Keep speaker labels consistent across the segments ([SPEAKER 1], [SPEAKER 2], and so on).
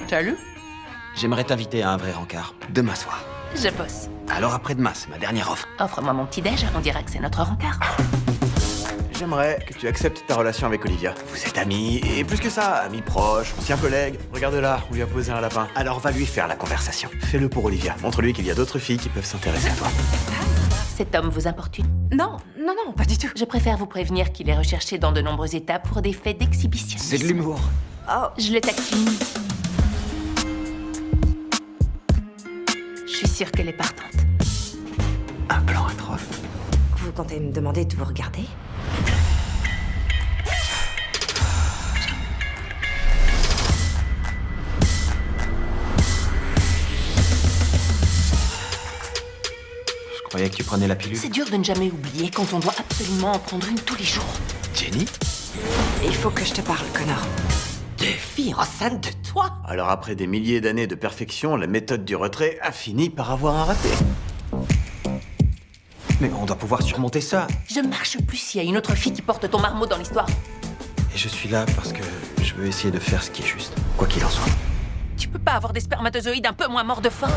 [SPEAKER 1] Salut.
[SPEAKER 2] J'aimerais t'inviter à un vrai rencard. Demain soir.
[SPEAKER 1] Je bosse.
[SPEAKER 2] Alors après-demain, c'est ma dernière offre.
[SPEAKER 1] Offre-moi mon petit-déj, on dira que c'est notre rencard.
[SPEAKER 3] J'aimerais que tu acceptes ta relation avec Olivia. Vous êtes amis, et plus que ça, amis proches, anciens collègues. Regarde là, on lui a posé un lapin. Alors va lui faire la conversation. Fais-le pour Olivia. Montre-lui qu'il y a d'autres filles qui peuvent s'intéresser à toi.
[SPEAKER 1] Cet homme vous importune?
[SPEAKER 4] Non, pas du tout.
[SPEAKER 1] Je préfère vous prévenir qu'il est recherché dans de nombreux États pour des faits d'exhibition.
[SPEAKER 2] C'est de l'humour.
[SPEAKER 4] Oh,
[SPEAKER 1] Je le taquine. Je suis sûre qu'elle est partante.
[SPEAKER 3] Un plan atroce.
[SPEAKER 4] vous comptez me demander de vous regarder?
[SPEAKER 2] Je croyais que tu prenais la pilule.
[SPEAKER 1] C'est dur de ne jamais oublier quand on doit absolument en prendre une tous les jours.
[SPEAKER 2] Jenny?
[SPEAKER 4] Il faut que je te parle, connard.
[SPEAKER 5] Deux filles enceintes de toi?
[SPEAKER 3] Alors après des milliers d'années de perfection, la méthode du retrait a fini par avoir un raté.
[SPEAKER 2] Mais on doit pouvoir surmonter ça.
[SPEAKER 1] Je marche plus s'il y a une autre fille qui porte ton marmot dans l'histoire.
[SPEAKER 2] Et je suis là parce que je veux essayer de faire ce qui est juste, quoi qu'il en soit.
[SPEAKER 1] Tu peux pas avoir des spermatozoïdes un peu moins morts de faim?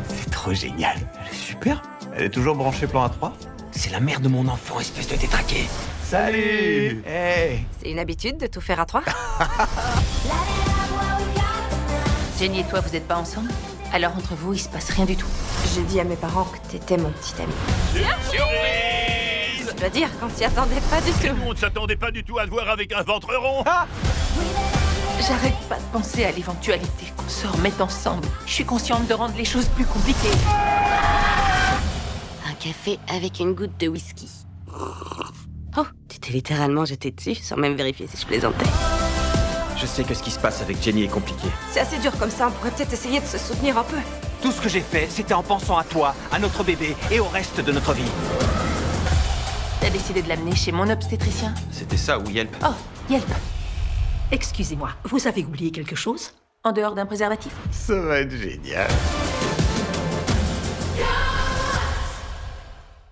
[SPEAKER 3] C'est trop génial. Elle est super. Elle est toujours branchée plan A3.
[SPEAKER 2] C'est la mère de mon enfant, espèce de détraqué.
[SPEAKER 3] Salut. Hey.
[SPEAKER 4] C'est une habitude de tout faire à trois?
[SPEAKER 1] Jenny et toi, vous êtes pas ensemble? Alors entre vous, il se passe rien du tout.
[SPEAKER 4] J'ai dit à mes parents que t'étais mon petit ami.
[SPEAKER 6] Surprise!
[SPEAKER 4] Je dois dire qu'on s'y attendait pas du
[SPEAKER 6] Tout
[SPEAKER 4] tout.
[SPEAKER 6] le monde s'attendait pas du tout à te voir avec un ventre rond.
[SPEAKER 1] J'arrête pas de penser à l'éventualité qu'on se remette ensemble. Je suis consciente de rendre les choses plus compliquées.
[SPEAKER 5] Un café avec une goutte de whisky. Oh, tu t'es littéralement jeté dessus sans même vérifier si je plaisantais.
[SPEAKER 2] Je sais que ce qui se passe avec Jenny est compliqué.
[SPEAKER 4] C'est assez dur comme ça, on pourrait peut-être essayer de se soutenir un peu.
[SPEAKER 2] Tout ce que j'ai fait, c'était en pensant à toi, à notre bébé et au reste de notre vie.
[SPEAKER 1] T'as décidé de l'amener chez mon obstétricien?
[SPEAKER 2] C'était ça ou Yelp?
[SPEAKER 1] Oh, Yelp.
[SPEAKER 7] Excusez-moi, vous avez oublié quelque chose?
[SPEAKER 1] En dehors d'un préservatif?
[SPEAKER 3] Ça va être génial.